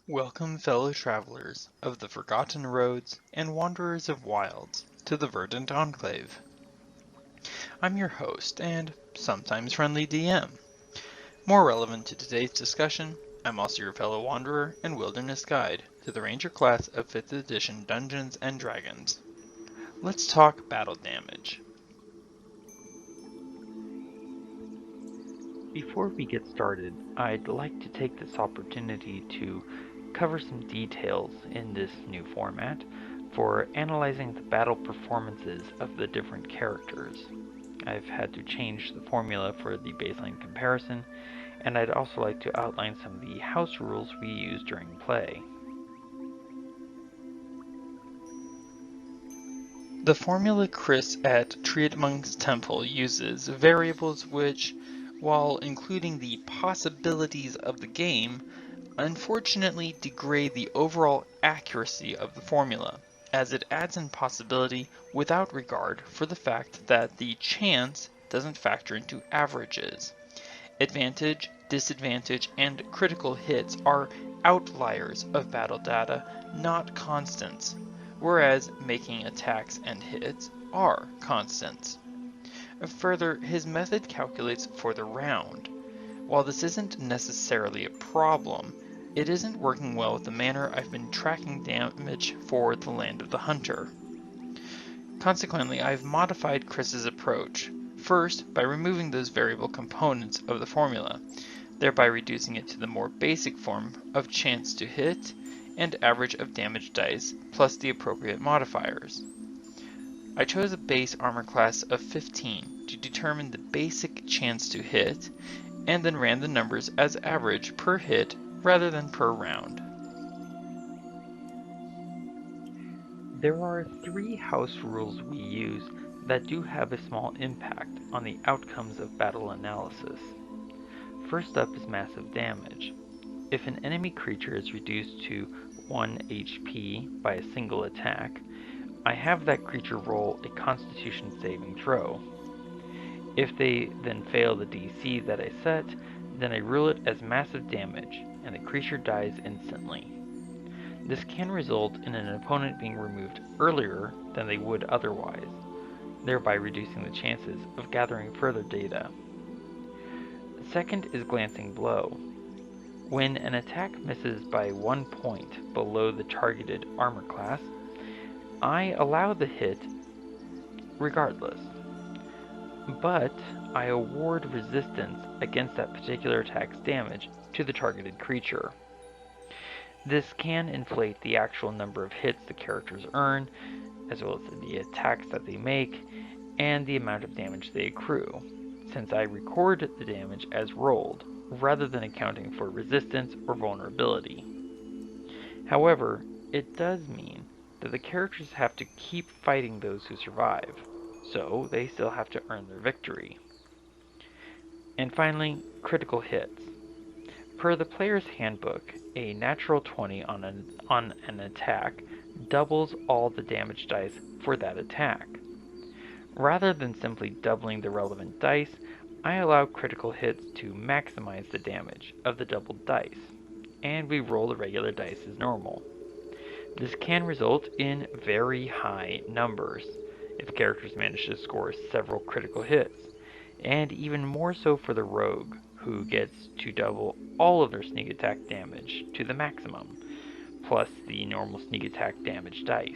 Welcome, fellow travelers of the forgotten roads and wanderers of wilds, to the Verdant Enclave. I'm your host and sometimes friendly DM. More relevant to today's discussion, I'm also your fellow wanderer and wilderness guide to the Ranger class of 5th edition Dungeons and Dragons. Let's talk battle damage. Before we get started, I'd like to take this opportunity to cover some details in this new format for analyzing the battle performances of the different characters. I've had to change the formula for the baseline comparison, and I'd also like to outline some of the house rules we use during play. The formula Chris at Treatmonk's Temple uses variables which, while including the possibilities of the game, unfortunately degrade the overall accuracy of the formula, as it adds in possibility without regard for the fact that the chance doesn't factor into averages. Advantage, disadvantage, and critical hits are outliers of battle data, not constants, whereas making attacks and hits are constants. Further, his method calculates for the round. While this isn't necessarily a problem, it isn't working well with the manner I've been tracking damage for the Land of the Hunter. Consequently, I've modified Chris's approach, first by removing those variable components of the formula, thereby reducing it to the more basic form of chance to hit and average of damage dice plus the appropriate modifiers. I chose a base armor class of 15 to determine the basic chance to hit, and then ran the numbers as average per hit rather than per round. There are three house rules we use that do have a small impact on the outcomes of battle analysis. First up is massive damage. If an enemy creature is reduced to 1 HP by a single attack, I have that creature roll a Constitution saving throw. If they then fail the DC that I set, then I rule it as massive damage, and the creature dies instantly. This can result in an opponent being removed earlier than they would otherwise, thereby reducing the chances of gathering further data. Second is glancing blow. When an attack misses by 1 point below the targeted armor class, I allow the hit regardless, but I award resistance against that particular attack's damage to the targeted creature. This can inflate the actual number of hits the characters earn, as well as the attacks that they make, and the amount of damage they accrue, since I record the damage as rolled, rather than accounting for resistance or vulnerability. However, it does mean that the characters have to keep fighting those who survive, so they still have to earn their victory. And finally, critical hits. Per the player's handbook, a natural 20 on an attack doubles all the damage dice for that attack. Rather than simply doubling the relevant dice, I allow critical hits to maximize the damage of the doubled dice, and we roll the regular dice as normal. This can result in very high numbers if characters manage to score several critical hits, and even more so for the rogue, who gets to double all of their sneak attack damage to the maximum, plus the normal sneak attack damage dice.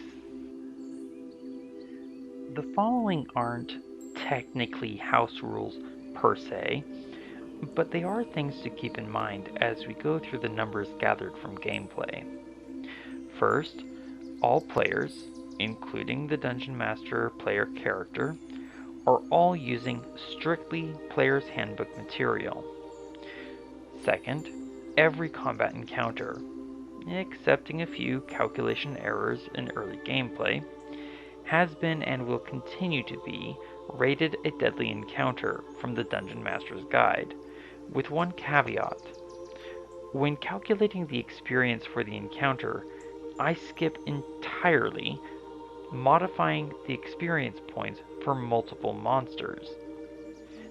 The following aren't technically house rules per se, but they are things to keep in mind as we go through the numbers gathered from gameplay. First, all players, including the Dungeon Master player character, are all using strictly Player's Handbook material. Second, every combat encounter, excepting a few calculation errors in early gameplay, has been and will continue to be rated a deadly encounter from the Dungeon Master's Guide, with one caveat. When calculating the experience for the encounter, I skip entirely modifying the experience points for multiple monsters.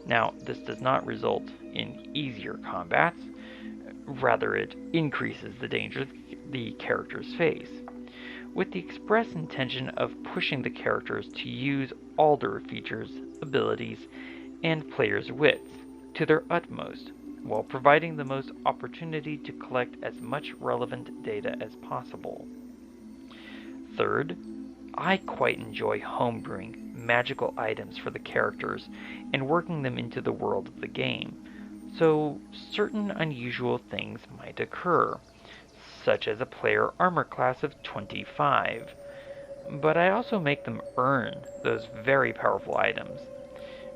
Now, this does not result in easier combats, rather it increases the danger the characters face, with the express intention of pushing the characters to use all their features, abilities, and players' wits to their utmost, while providing the most opportunity to collect as much relevant data as possible. Third, I quite enjoy homebrewing magical items for the characters and working them into the world of the game, so certain unusual things might occur, such as a player armor class of 25, but I also make them earn those very powerful items,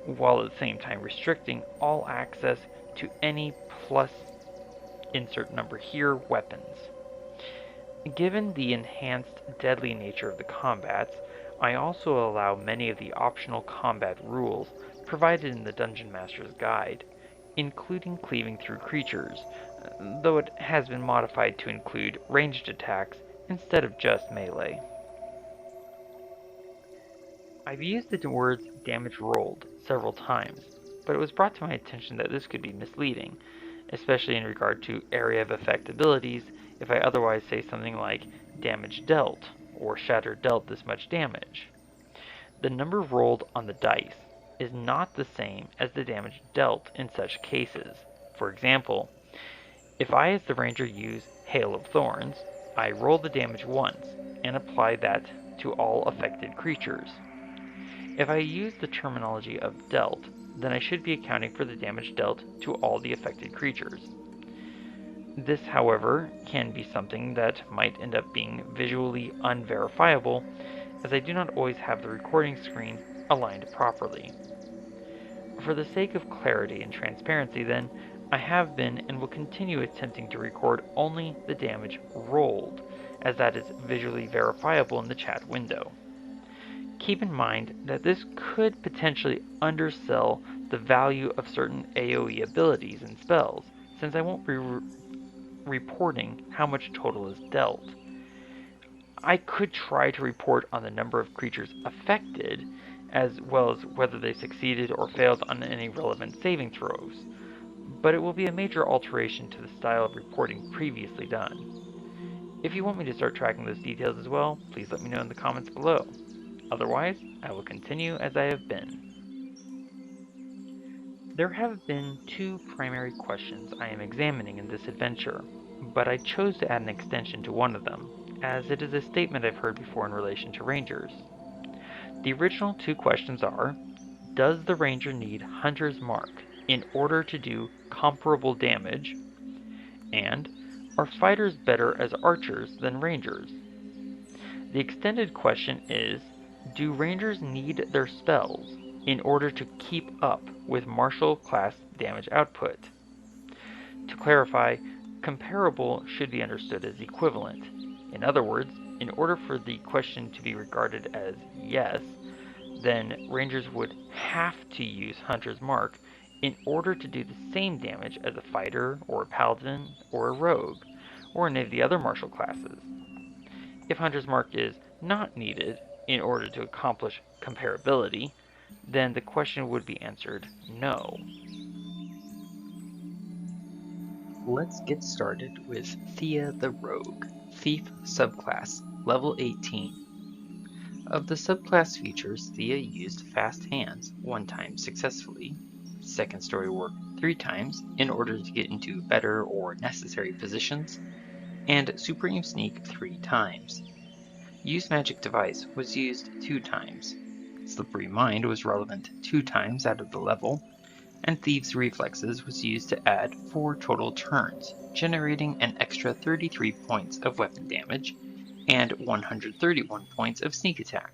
while at the same time restricting all access to any plus insert number here weapons. Given the enhanced deadly nature of the combats, I also allow many of the optional combat rules provided in the Dungeon Master's Guide, including cleaving through creatures, though it has been modified to include ranged attacks instead of just melee. I've used the words damage rolled several times, but it was brought to my attention that this could be misleading, especially in regard to area of effect abilities if I otherwise say something like damage dealt or shatter dealt this much damage. The number rolled on the dice is not the same as the damage dealt in such cases. For example, if I as the ranger use Hail of Thorns, I roll the damage once and apply that to all affected creatures. If I use the terminology of dealt, then I should be accounting for the damage dealt to all the affected creatures. This, however, can be something that might end up being visually unverifiable, as I do not always have the recording screen aligned properly. For the sake of clarity and transparency, then, I have been and will continue attempting to record only the damage rolled, as that is visually verifiable in the chat window. Keep in mind that this could potentially undersell the value of certain AoE abilities and spells, since I won't be reporting how much total is dealt. I could try to report on the number of creatures affected, as well as whether they succeeded or failed on any relevant saving throws, but it will be a major alteration to the style of reporting previously done. If you want me to start tracking those details as well, please let me know in the comments below. Otherwise, I will continue as I have been. There have been two primary questions I am examining in this adventure, but I chose to add an extension to one of them, as it is a statement I've heard before in relation to rangers. The original two questions are, does the ranger need Hunter's Mark in order to do comparable damage? And, are fighters better as archers than rangers? The extended question is, do rangers need their spells in order to keep up with martial class damage output? To clarify, comparable should be understood as equivalent. In other words, in order for the question to be regarded as yes, then rangers would have to use Hunter's Mark in order to do the same damage as a fighter or a paladin or a rogue, or any of the other martial classes. If Hunter's Mark is not needed in order to accomplish comparability, then the question would be answered no. Let's get started with Thea the Rogue, Thief subclass, level 18. Of the subclass features, Thea used Fast Hands 1 time successfully, Second Story Work 3 times in order to get into better or necessary positions, and Supreme Sneak 3 times. Use Magic Device was used 2 times. Slippery Mind was relevant 2 times out of the level, and Thieves' Reflexes was used to add 4 total turns, generating an extra 33 points of weapon damage and 131 points of sneak attack.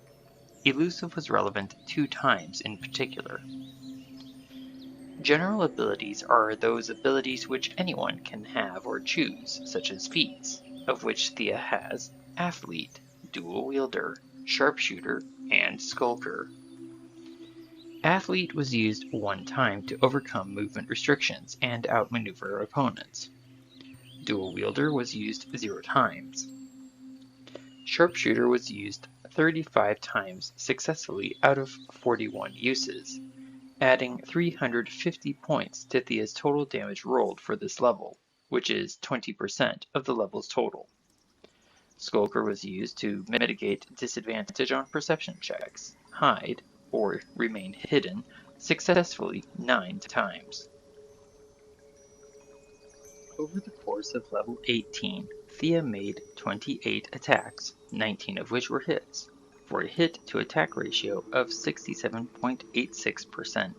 Elusive was relevant 2 times in particular. General abilities are those abilities which anyone can have or choose, such as feats, of which Thea has Athlete, Dual Wielder, Sharpshooter, and Skulker. Athlete was used 1 time to overcome movement restrictions and outmaneuver opponents. Dual Wielder was used 0 times. Sharpshooter was used 35 times successfully out of 41 uses, adding 350 points to Thea's total damage rolled for this level, which is 20% of the level's total. Skulker was used to mitigate disadvantage on perception checks, hide, or remain hidden successfully 9 times. Over the course of level 18, Thea made 28 attacks, 19 of which were hits, for a hit-to-attack ratio of 67.86%.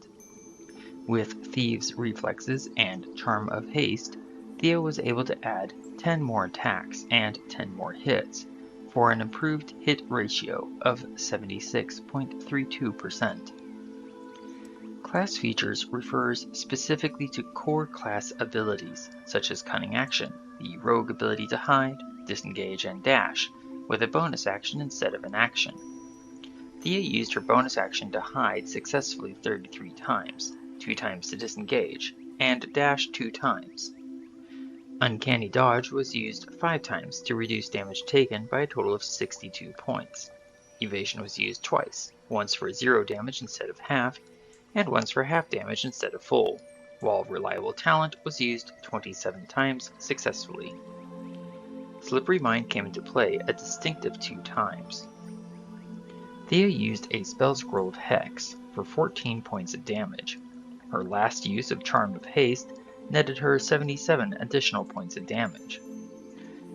With Thieves' Reflexes and Charm of Haste, Thea was able to add 10 more attacks and 10 more hits, for an improved hit ratio of 76.32%. Class features refers specifically to core class abilities, such as Cunning Action, the rogue ability to hide, disengage, and dash, with a bonus action instead of an action. Thea used her bonus action to hide successfully 33 times, 2 times to disengage, and dash 2 times. Uncanny Dodge was used 5 times to reduce damage taken by a total of 62 points. Evasion was used twice, once for 0 damage instead of half, and once for half damage instead of full, while Reliable Talent was used 27 times successfully. Slippery Mind came into play a distinctive 2 times. Thea used a spell scroll of Hex for 14 points of damage. Her last use of Charm of Haste netted her 77 additional points of damage.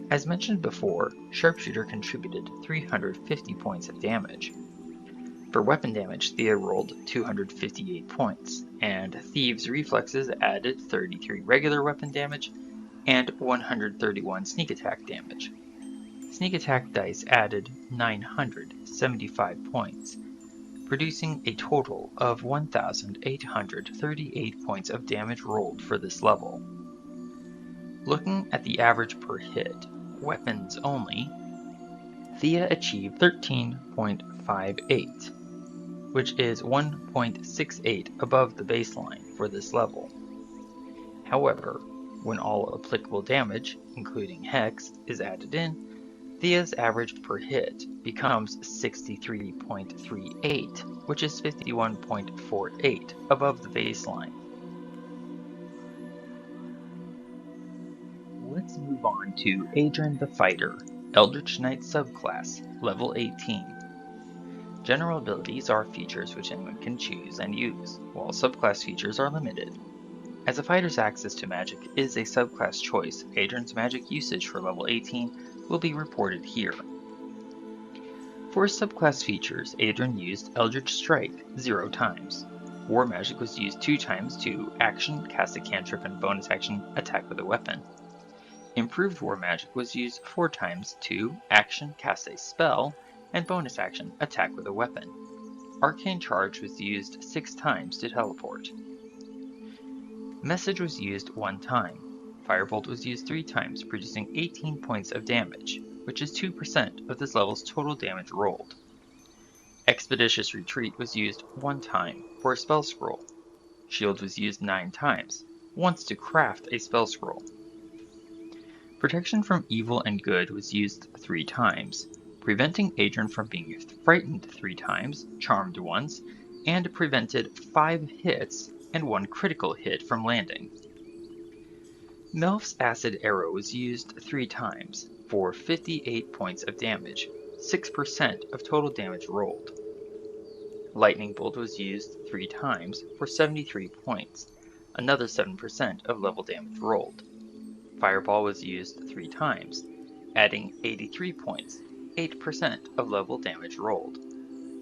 As mentioned before, Sharpshooter contributed 350 points of damage. For weapon damage, Thea rolled 258 points, and Thieves' Reflexes added 33 regular weapon damage and 131 sneak attack damage. Sneak attack dice added 975 points, producing a total of 1,838 points of damage rolled for this level. Looking at the average per hit, weapons only, Thea achieved 13.58. which is 1.68 above the baseline for this level. However, when all applicable damage, including Hex, is added in, Thea's average per hit becomes 63.38, which is 51.48 above the baseline. Let's move on to Adrian the Fighter, Eldritch Knight subclass, level 18. General abilities are features which anyone can choose and use, while subclass features are limited. As a fighter's access to magic is a subclass choice, Adrian's magic usage for level 18 will be reported here. For subclass features, Adrian used Eldritch Strike 0 times. War Magic was used 2 times to action, cast a cantrip, and bonus action, attack with a weapon. Improved War Magic was used 4 times to action, cast a spell, and bonus action, attack with a weapon. Arcane Charge was used 6 times to teleport. Message was used 1 time. Firebolt was used 3 times, producing 18 points of damage, which is 2% of this level's total damage rolled. Expeditious Retreat was used 1 time for a spell scroll. Shield was used 9 times, once to craft a spell scroll. Protection from Evil and Good was used 3 times, preventing Adrian from being frightened 3 times, charmed once, and prevented 5 hits and 1 critical hit from landing. Melf's Acid Arrow was used 3 times, for 58 points of damage, 6% of total damage rolled. Lightning Bolt was used 3 times, for 73 points, another 7% of level damage rolled. Fireball was used 3 times, adding 83 points, 8% of level damage rolled.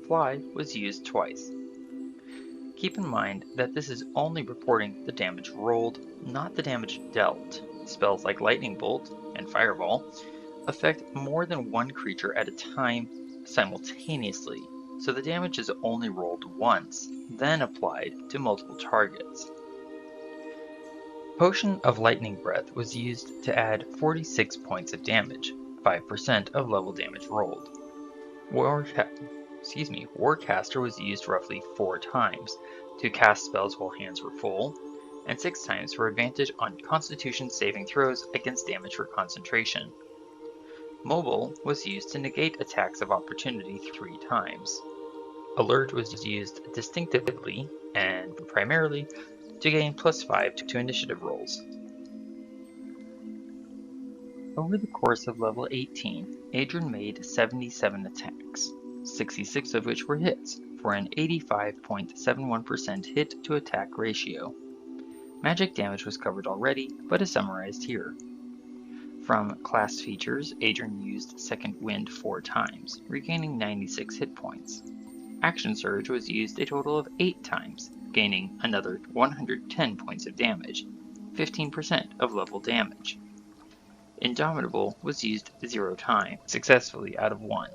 Fly was used twice. Keep in mind that this is only reporting the damage rolled, not the damage dealt. Spells like Lightning Bolt and Fireball affect more than 1 creature at a time simultaneously, so the damage is only rolled once, then applied to multiple targets. Potion of Lightning Breath was used to add 46 points of damage, 5% of level damage rolled. Warcaster was used roughly 4 times to cast spells while hands were full, and 6 times for advantage on Constitution saving throws against damage for concentration. Mobile was used to negate attacks of opportunity 3 times. Alert was used distinctively and primarily to gain +5 to initiative rolls. Over the course of level 18, Adrian made 77 attacks, 66 of which were hits, for an 85.71% hit to attack ratio. Magic damage was covered already, but is summarized here. From class features, Adrian used Second Wind 4 times, regaining 96 hit points. Action Surge was used a total of 8 times, gaining another 110 points of damage, 15% of level damage. Indomitable was used 0 times, successfully out of 1.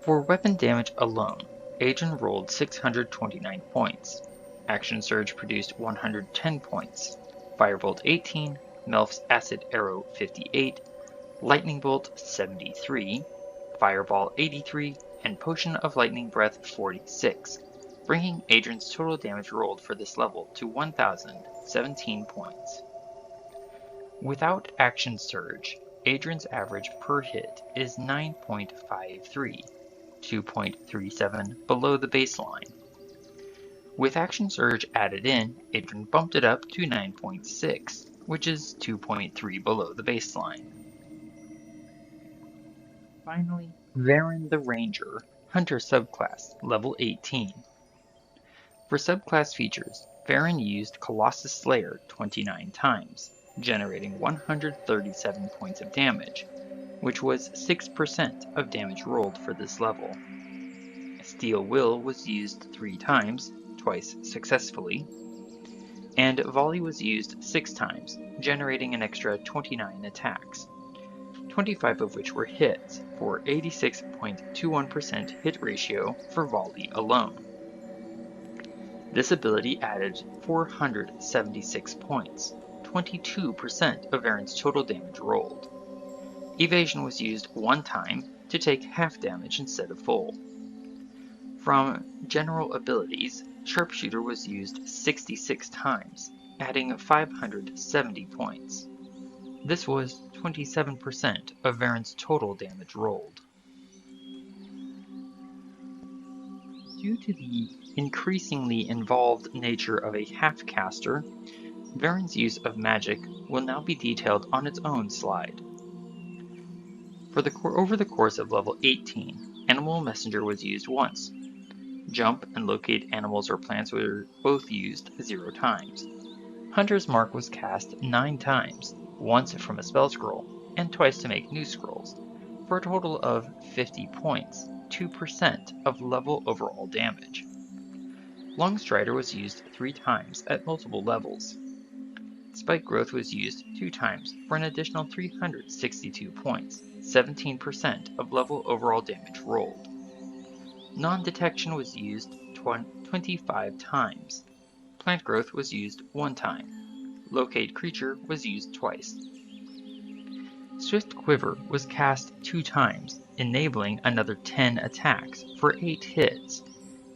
For weapon damage alone, Adrian rolled 629 points. Action Surge produced 110 points, Firebolt 18, Melf's Acid Arrow 58, Lightning Bolt 73, Fireball 83, and Potion of Lightning Breath 46, bringing Adrian's total damage rolled for this level to 1,017 points. Without Action Surge, Adrian's average per hit is 9.53, 2.37 below the baseline. With Action Surge added in, Adrian bumped it up to 9.6, which is 2.3 below the baseline. Finally, Varen the Ranger, Hunter subclass, level 18. For subclass features, Varen used Colossus Slayer 29 times, generating 137 points of damage, which was 6% of damage rolled for this level. Steel Will was used 3 times, twice successfully, and Volley was used 6 times, generating an extra 29 attacks, 25 of which were hits, for 86.21% hit ratio for Volley alone. This ability added 476 points, 22% of Varen's total damage rolled. Evasion was used 1 time to take half damage instead of full. From general abilities, Sharpshooter was used 66 times, adding 570 points. This was 27% of Varen's total damage rolled. Due to the increasingly involved nature of a half-caster, Varen's use of magic will now be detailed on its own slide. Over the course of level 18, Animal Messenger was used once. Jump and locate animals or plants were both used 0 times. Hunter's Mark was cast 9 times, once from a spell scroll, and twice to make new scrolls, for a total of 50 points, 2% of level overall damage. Longstrider was used 3 times at multiple levels. Spike Growth was used 2 times for an additional 362 points, 17% of level overall damage rolled. Non-Detection was used 25 times. Plant Growth was used 1 time. Locate Creature was used twice. Swift Quiver was cast 2 times, enabling another 10 attacks for 8 hits,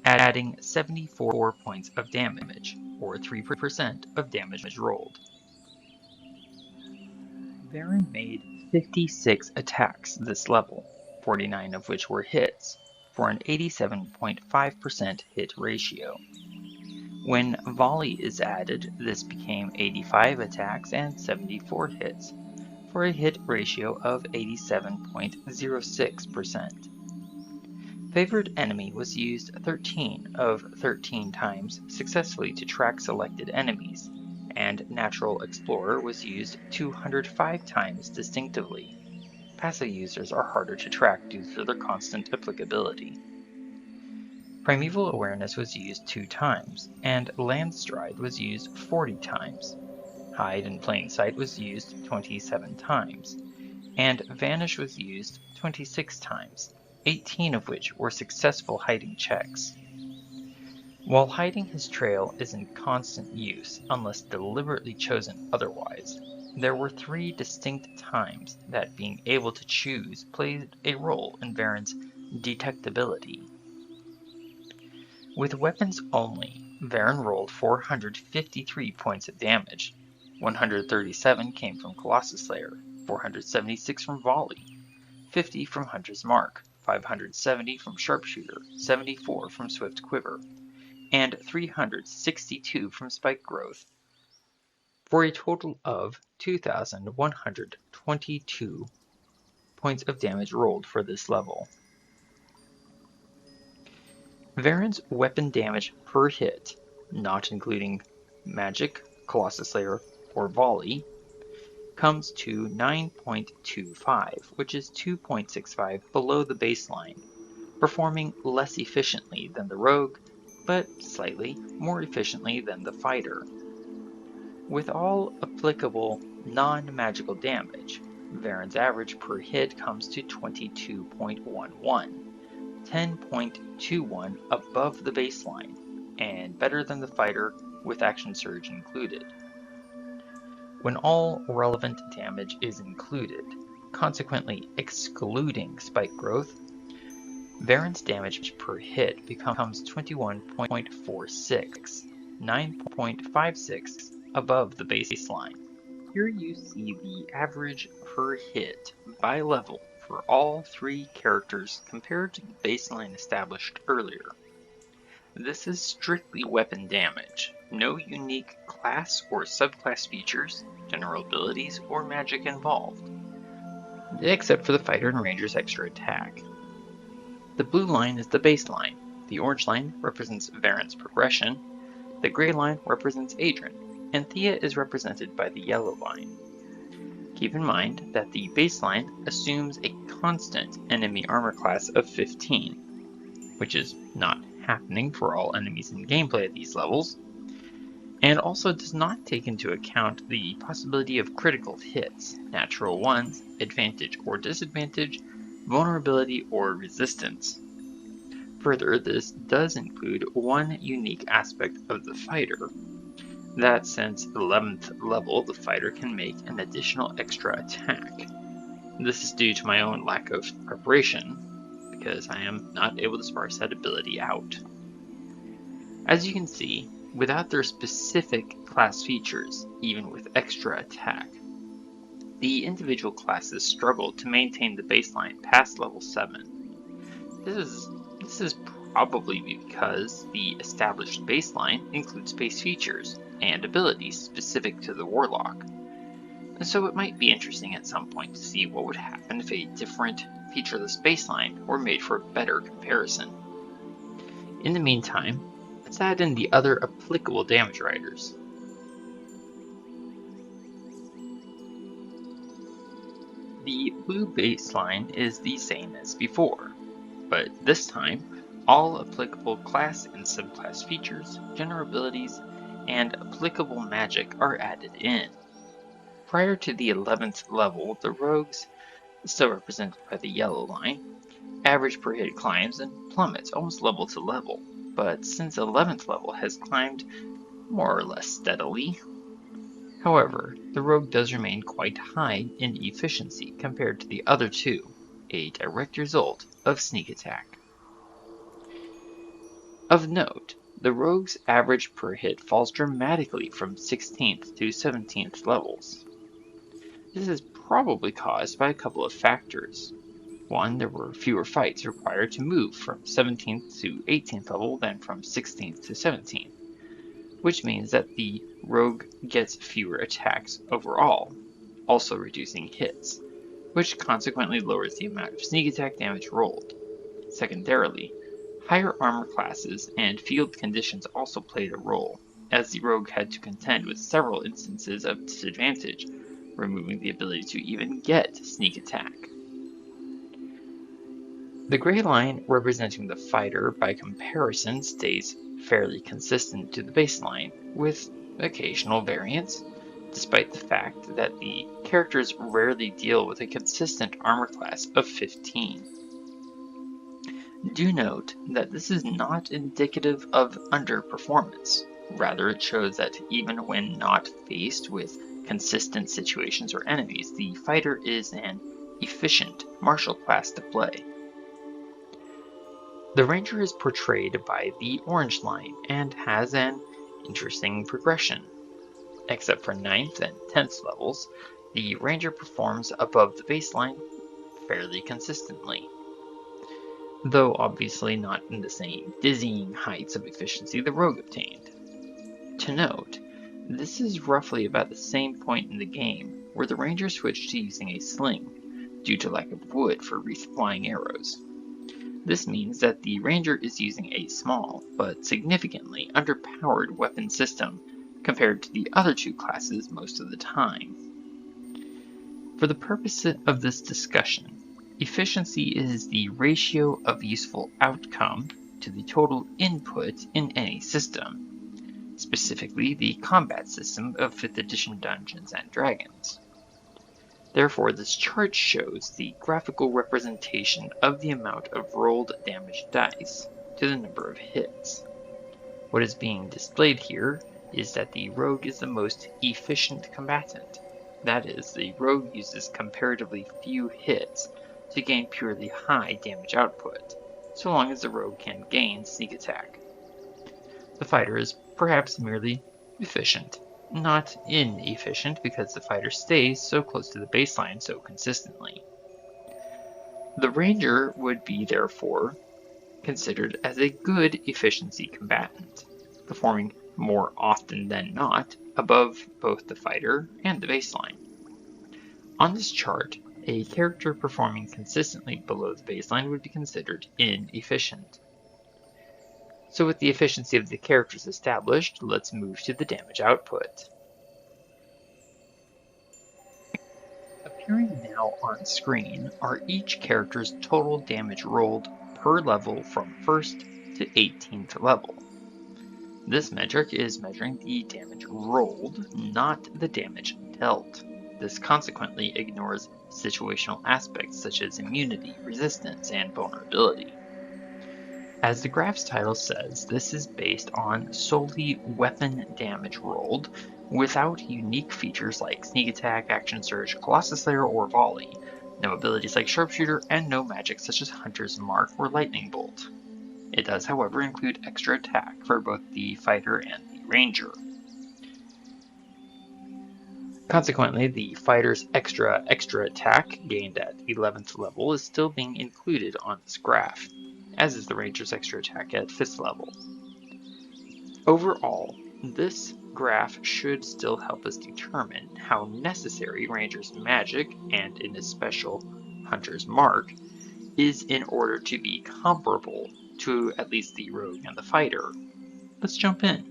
adding 74 points of damage, or 3% of damage rolled. Varen made 56 attacks this level, 49 of which were hits, for an 87.5% hit ratio. When Volley is added, this became 85 attacks and 74 hits, for a hit ratio of 87.06%. Favored Enemy was used 13 of 13 times successfully to track selected enemies, and Natural Explorer was used 205 times distinctively. Passive users are harder to track due to their constant applicability. Primeval Awareness was used 2 times, and Landstride was used 40 times. Hide in Plain Sight was used 27 times, and Vanish was used 26 times, 18 of which were successful hiding checks. While hiding his trail is in constant use unless deliberately chosen otherwise, there were 3 distinct times that being able to choose played a role in Varen's detectability. With weapons only, Varen rolled 453 points of damage. 137 came from Colossus Slayer, 476 from Volley, 50 from Hunter's Mark, 570 from Sharpshooter, 74 from Swift Quiver, and 362 from Spike Growth. for a total of 2,122 points of damage rolled for this level. Varan's weapon damage per hit, not including magic, Colossus Slayer, or volley, comes to 9.25, which is 2.65 below the baseline, performing less efficiently than the rogue, but slightly more efficiently than the fighter. With all applicable non-magical damage, Varan's average per hit comes to 22.11, 10.21 above the baseline, and better than the fighter with Action Surge included. When all relevant damage is included, consequently excluding Spike Growth, Varan's damage per hit becomes 21.46, 9.56 above the baseline. Here you see the average per hit by level for all three characters compared to the baseline established earlier. This is strictly weapon damage, no unique class or subclass features, general abilities, or magic involved, except for the fighter and ranger's extra attack. The blue line is the baseline, the orange line represents Varan's progression, the gray line represents Adrian, and Thea is represented by the yellow line. Keep in mind that the baseline assumes a constant enemy armor class of 15, which is not happening for all enemies in gameplay at these levels, and also does not take into account the possibility of critical hits, natural ones, advantage or disadvantage, vulnerability or resistance. Further, this does include one unique aspect of the fighter, that since 11th level the fighter can make an additional extra attack. This is due to my own lack of preparation, because I am not able to sparse that ability out. As you can see, without their specific class features, even with extra attack, the individual classes struggle to maintain the baseline past level 7. This is probably because the established baseline includes base features and abilities specific to the Warlock, so it might be interesting at some point to see what would happen if a different featureless baseline were made for a better comparison. In the meantime, let's add in the other applicable damage riders. The blue baseline is the same as before, but this time all applicable class and subclass features, general abilities, and applicable magic are added in. Prior to the 11th level, the rogues, still represented by the yellow line, average per hit climbs and plummets almost level to level, but since 11th level has climbed more or less steadily. However, the rogue does remain quite high in efficiency compared to the other two, a direct result of sneak attack. Of note, the rogue's average per hit falls dramatically from 16th to 17th levels. This is probably caused by a couple of factors. One, there were fewer fights required to move from 17th to 18th level than from 16th to 17th, which means that the rogue gets fewer attacks overall, also reducing hits, which consequently lowers the amount of sneak attack damage rolled. Secondarily, higher armor classes and field conditions also played a role, as the rogue had to contend with several instances of disadvantage, removing the ability to even get sneak attack. The gray line representing the fighter by comparison stays fairly consistent to the baseline, with occasional variance, despite the fact that the characters rarely deal with a consistent armor class of 15. Do note that this is not indicative of underperformance. Rather, it shows that even when not faced with consistent situations or enemies, the fighter is an efficient martial class to play. The ranger is portrayed by the orange line and has an interesting progression. Except for 9th and 10th levels, the ranger performs above the baseline fairly consistently, though obviously not in the same dizzying heights of efficiency the rogue obtained. To note, This is roughly about the same point in the game where the ranger switched to using a sling, due to lack of wood for resupplying arrows. This means that the ranger is using a small, but significantly underpowered weapon system compared to the other two classes most of the time. For the purpose of this discussion, efficiency is the ratio of useful outcome to the total input in any system, specifically the combat system of 5th edition Dungeons & Dragons. Therefore, this chart shows the graphical representation of the amount of rolled damage dice to the number of hits. What is being displayed here is that the rogue is the most efficient combatant. That is, the rogue uses comparatively few hits to gain purely high damage output, so long as the rogue can gain sneak attack. The fighter is perhaps merely efficient, not inefficient because the fighter stays so close to the baseline so consistently. The ranger would be therefore considered as a good efficiency combatant, performing more often than not above both the fighter and the baseline. On this chart, a character performing consistently below the baseline would be considered inefficient. So with the efficiency of the characters established, let's move to the damage output. Appearing now on screen are each character's total damage rolled per level from 1st to 18th level. This metric is measuring the damage rolled, not the damage dealt. This consequently ignores situational aspects such as immunity, resistance, and vulnerability. As the graph's title says, this is based on solely weapon damage rolled, without unique features like sneak attack, action surge, Colossus Slayer, or volley, no abilities like sharpshooter, and no magic such as Hunter's Mark or Lightning Bolt. It does, however, include extra attack for both the fighter and the ranger. Consequently, the fighter's extra attack gained at 11th level is still being included on this graph, as is the ranger's extra attack at 5th level. Overall, this graph should still help us determine how necessary ranger's magic, and in especial Hunter's Mark, is in order to be comparable to at least the rogue and the fighter. Let's jump in.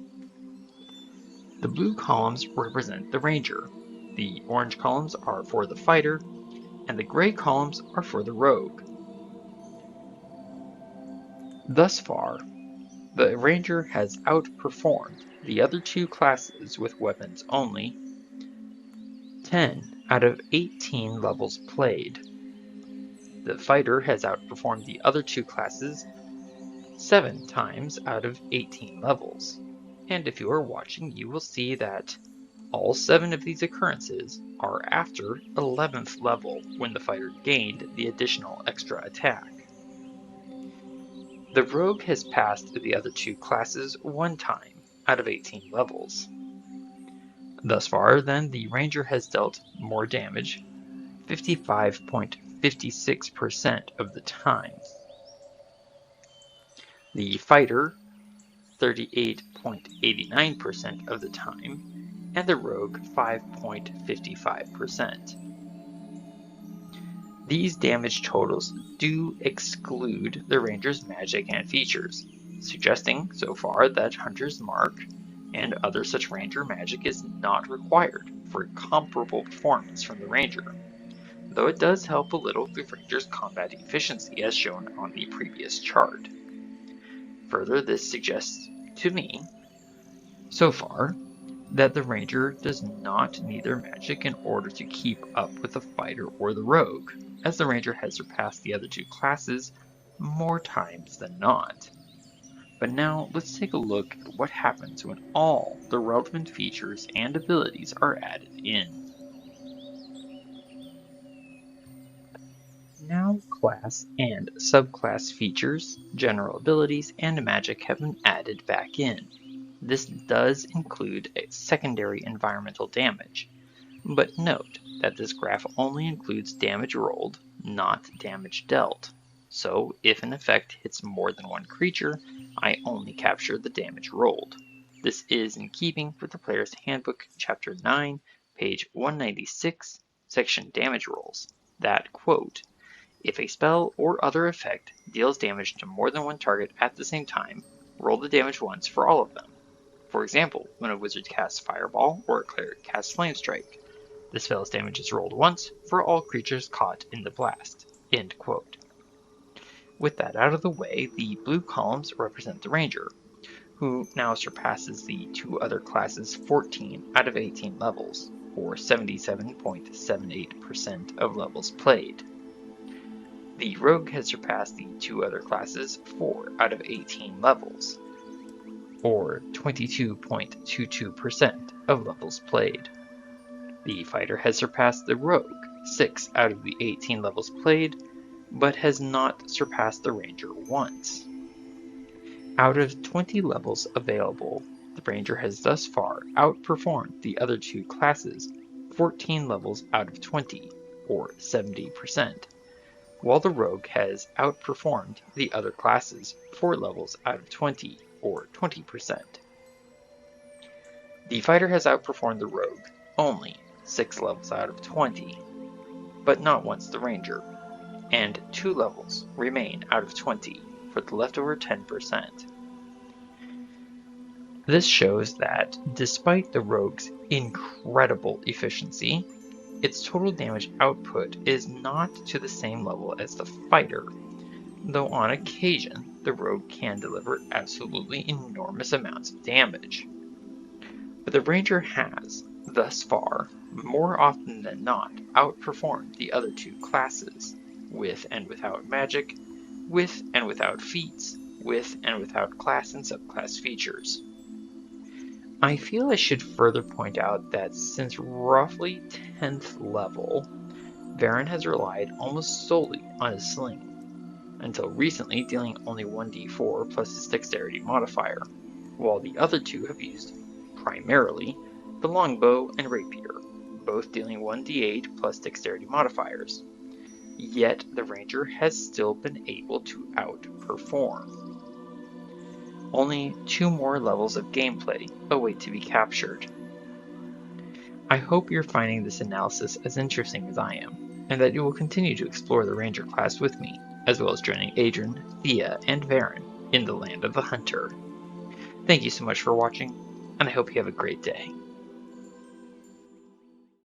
The blue columns represent the ranger, the orange columns are for the fighter, and the gray columns are for the rogue. Thus far, the ranger has outperformed the other two classes with weapons only 10 out of 18 levels played. The fighter has outperformed the other two classes 7 times out of 18 levels. And if you are watching, you will see that all 7 of these occurrences are after 11th level, when the fighter gained the additional extra attack. The rogue has passed the other two classes 1 time out of 18 levels. Thus far, then, the ranger has dealt more damage 55.56% of the time. The fighter 38.89% of the time, and the rogue 5.55%. These damage totals do exclude the ranger's magic and features, suggesting so far that Hunter's Mark and other such ranger magic is not required for comparable performance from the ranger, though it does help a little the ranger's combat efficiency as shown on the previous chart. Further, this suggests to me, so far, that the ranger does not need their magic in order to keep up with the fighter or the rogue, as the ranger has surpassed the other two classes more times than not. But now let's take a look at what happens when all the relevant features and abilities are added in. Now class and subclass features, general abilities, and magic have been added back in. This does include a secondary environmental damage, but note that this graph only includes damage rolled, not damage dealt. So if an effect hits more than one creature, I only capture the damage rolled. This is in keeping with the Player's Handbook, Chapter 9, page 196, section Damage Rolls, that, quote, if a spell or other effect deals damage to more than one target at the same time, roll the damage once for all of them. For example, when a wizard casts Fireball or a cleric casts Flame Strike, the spell's damage is rolled once for all creatures caught in the blast. End quote. With that out of the way, the blue columns represent the Ranger, who now surpasses the two other classes 14 out of 18 levels, or 77.78% of levels played. The Rogue has surpassed the two other classes 4 out of 18 levels, or 22.22% of levels played. The Fighter has surpassed the Rogue 6 out of the 18 levels played, but has not surpassed the Ranger once. Out of 20 levels available, the Ranger has thus far outperformed the other two classes 14 levels out of 20, or 70%, while the Rogue has outperformed the other classes 4 levels out of 20, or 20%. The Fighter has outperformed the Rogue only 6 levels out of 20, but not once the Ranger, and 2 levels remain out of 20 for the leftover 10%. This shows that, despite the Rogue's incredible efficiency, its total damage output is not to the same level as the Fighter, though on occasion the Rogue can deliver absolutely enormous amounts of damage. But the Ranger has, thus far, more often than not, outperformed the other two classes, with and without magic, with and without feats, with and without class and subclass features. I feel I should further point out that since roughly 10th level, Varen has relied almost solely on his sling, until recently dealing only 1d4 plus his dexterity modifier, while the other two have used, primarily, the longbow and rapier, both dealing 1d8 plus dexterity modifiers. Yet the Ranger has still been able to outperform. Only 2 more levels of gameplay await to be captured. I hope you're finding this analysis as interesting as I am, and that you will continue to explore the Ranger class with me, as well as joining Adrian, Thea, and Varen in the Land of the Hunter. Thank you so much for watching, and I hope you have a great day.